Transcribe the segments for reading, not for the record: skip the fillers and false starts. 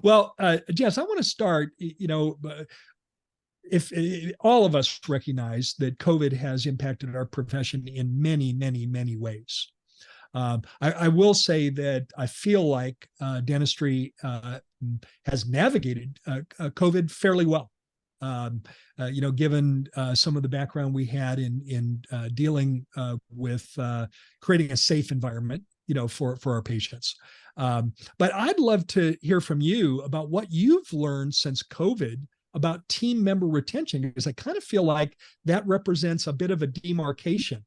Well, Jess, I want to start, if all of us recognize that COVID has impacted our profession in many, many, many ways. I will say that I feel like dentistry has navigated COVID fairly well. Given some of the background we had in dealing with creating a safe environment, for our patients. But I'd love to hear from you about what you've learned since COVID about team member retention, because I kind of feel like that represents a bit of a demarcation,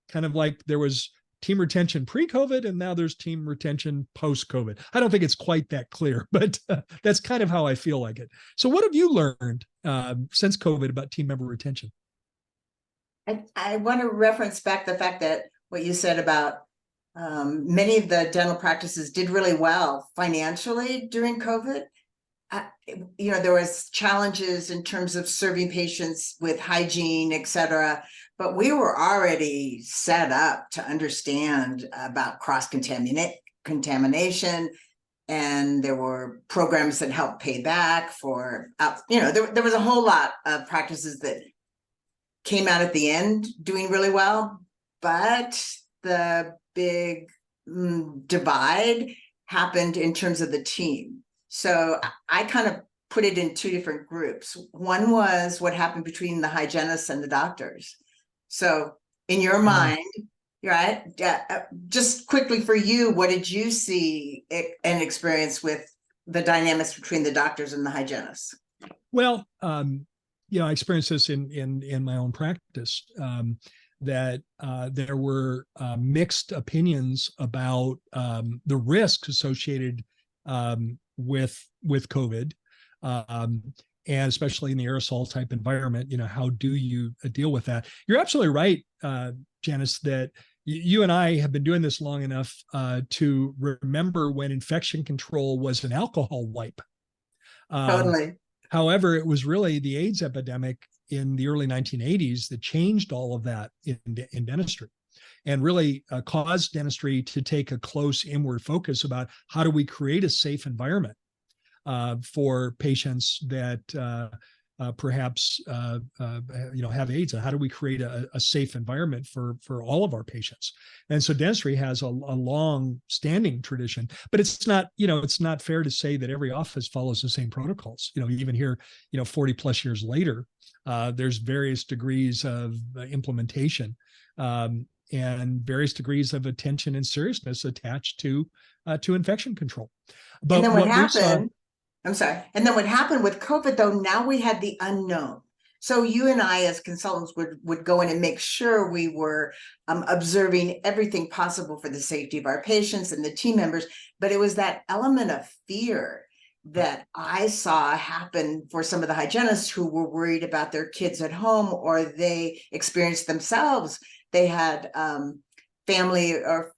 kind of like there was team retention pre-COVID and now there's team retention post-COVID. I don't think it's quite that clear, but that's kind of how I feel like it. So what have you learned since COVID about team member retention? I want to reference back the fact that what you said about many of the dental practices did really well financially during COVID. There was challenges in terms of serving patients with hygiene, et cetera, but we were already set up to understand about contamination, and there were programs that helped pay back for, there was a whole lot of practices that came out at the end doing really well, but the big divide happened in terms of the team. So I kind of put it in two different groups. One was what happened between the hygienists and the doctors. So in your mind, right, just quickly for you, what did you see and experience with the dynamics between the doctors and the hygienists? Well, I experienced this in my own practice, that there were mixed opinions about the risks associated with COVID, and especially in the aerosol type environment. How do you deal with that? You're absolutely right, Janice, that you and I have been doing this long enough to remember when infection control was an alcohol wipe. Totally. However, it was really the AIDS epidemic in the early 1980s that changed all of that in dentistry, and really caused dentistry to take a close inward focus about how do we create a safe environment for patients that perhaps have AIDS, and how do we create a safe environment for all of our patients. And so dentistry has a long standing tradition, but it's not fair to say that every office follows the same protocols. Even here, 40 plus years later, there's various degrees of implementation, and various degrees of attention and seriousness attached to infection control. But and then what happened, I'm sorry. And then what happened with COVID, though, now we had the unknown. So you and I as consultants would go in and make sure we were observing everything possible for the safety of our patients and the team members. But it was that element of fear that I saw happen for some of the hygienists who were worried about their kids at home, or they experienced themselves. They had family or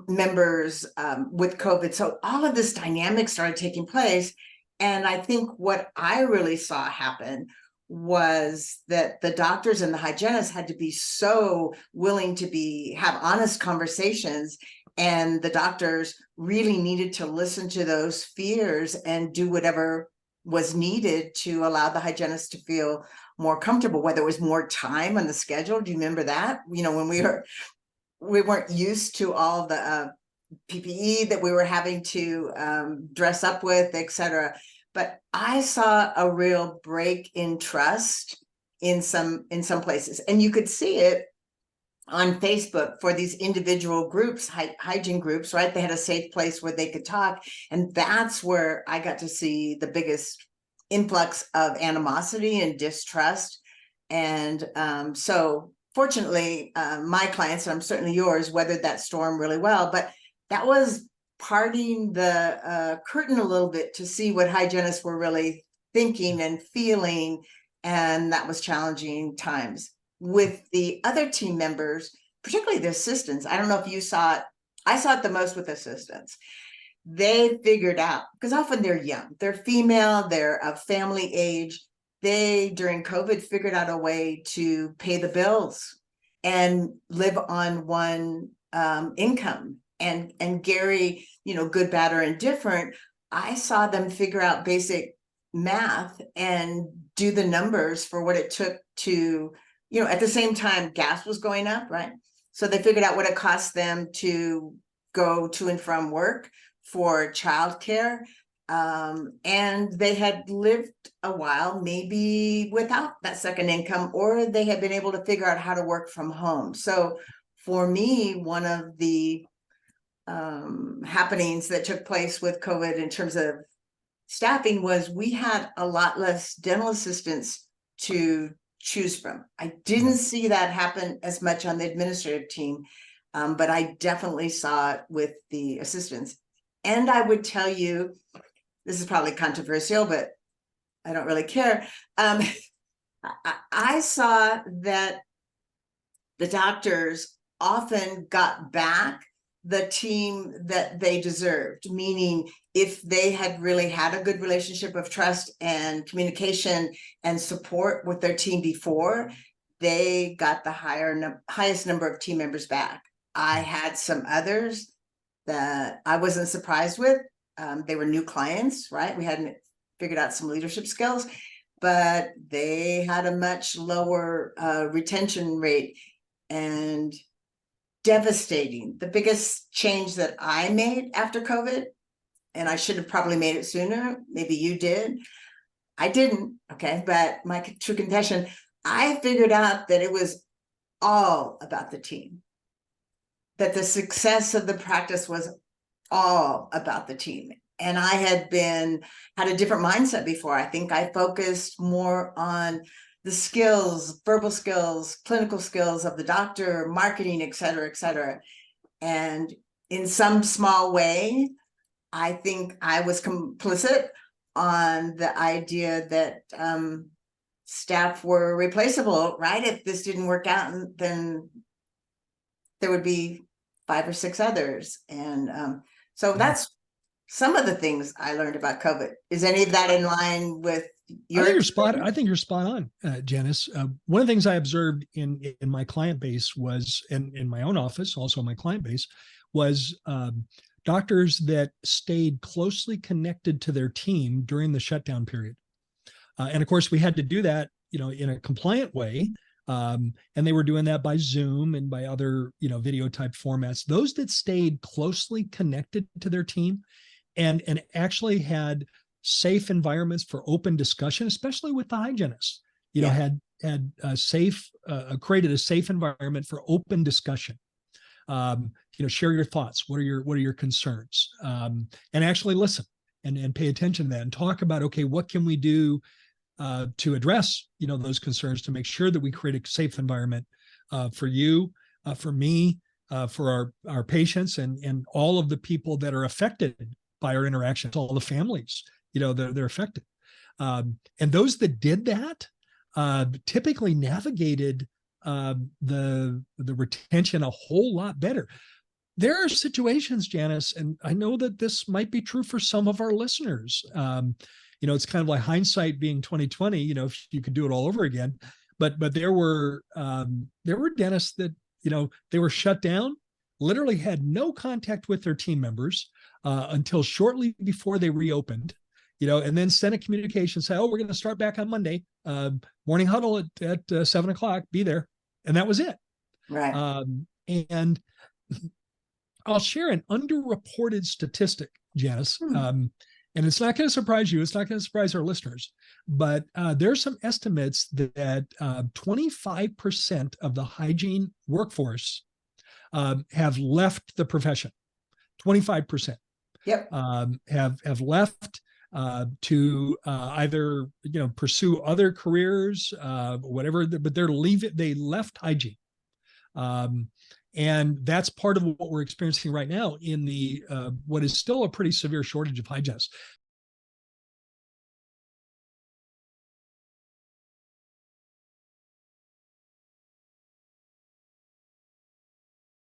members with COVID. So all of this dynamic started taking place. And I think what I really saw happen was that the doctors and the hygienists had to be so willing to have honest conversations, and the doctors really needed to listen to those fears and do whatever was needed to allow the hygienists to feel more comfortable, whether it was more time on the schedule. Do you remember that? When we weren't used to all the PPE that we were having to dress up with, et cetera. But I saw a real break in trust in some places, and you could see it on Facebook for these individual groups, hygiene groups, right? They had a safe place where they could talk, and that's where I got to see the biggest influx of animosity and distrust. And so fortunately, my clients, and I'm certainly yours, weathered that storm really well. But that was parting the curtain a little bit to see what hygienists were really thinking and feeling, and that was challenging times. With the other team members, particularly the assistants, I don't know if you saw it, I saw it the most with assistants. They figured out, because often they're young, they're female, they're of family age. They, during COVID, figured out a way to pay the bills and live on one income. And Gary, good, bad, or indifferent, I saw them figure out basic math and do the numbers for what it took to, at the same time, gas was going up, right? So they figured out what it cost them to go to and from work for childcare. And they had lived a while, maybe without that second income, or they had been able to figure out how to work from home. So for me, one of the happenings that took place with COVID in terms of staffing was we had a lot less dental assistants to choose from. I didn't see that happen as much on the administrative team, but I definitely saw it with the assistants. And I would tell you, this is probably controversial, but I don't really care. I saw that the doctors often got back the team that they deserved, meaning if they had really had a good relationship of trust and communication and support with their team before, they got the highest number of team members back. I had some others that I wasn't surprised with. They were new clients, right? We hadn't figured out some leadership skills, but they had a much lower retention rate. And devastating. The biggest change that I made after COVID, and I should have probably made it sooner, maybe you did, I didn't, okay, but my true confession, I figured out that it was all about the team, that the success of the practice was all about the team. And I had a different mindset before. I think I focused more on the skills, verbal skills, clinical skills of the doctor, marketing, et cetera, and in some small way, I think I was complicit on the idea that staff were replaceable, right? If this didn't work out, then there would be 5 or 6 others. And so that's some of the things I learned about COVID. Is any of that in line with your? I think you're spot on, Janice. One of the things I observed in my client base was, and in my own office, also my client base, was doctors that stayed closely connected to their team during the shutdown period. And of course, we had to do that, in a compliant way. And they were doing that by Zoom and by other, video type formats. Those that stayed closely connected to their team and actually had safe environments for open discussion, especially with the hygienists, had created a safe environment for open discussion. Share your thoughts. What are your concerns? And actually listen and pay attention to that and talk about, okay, what can we do to address, those concerns, to make sure that we create a safe environment for you, for me, for our patients and all of the people that are affected by our interactions, all the families, they're affected. And those that did that typically navigated the retention a whole lot better. There are situations, Janice, and I know that this might be true for some of our listeners. It's kind of like hindsight being 2020, if you could do it all over again. But there were dentists that, they were shut down, literally had no contact with their team members until shortly before they reopened, and then sent a communication, say, oh, we're going to start back on Monday, morning huddle at 7:00, be there. And that was it. Right. And I'll share an underreported statistic, Janice. And it's not going to surprise you. It's not going to surprise our listeners. But there's some estimates that 25% of the hygiene workforce have left the profession. 25%. Yep. Have left to either pursue other careers, whatever. But they left hygiene. And that's part of what we're experiencing right now in the what is still a pretty severe shortage of hygienists.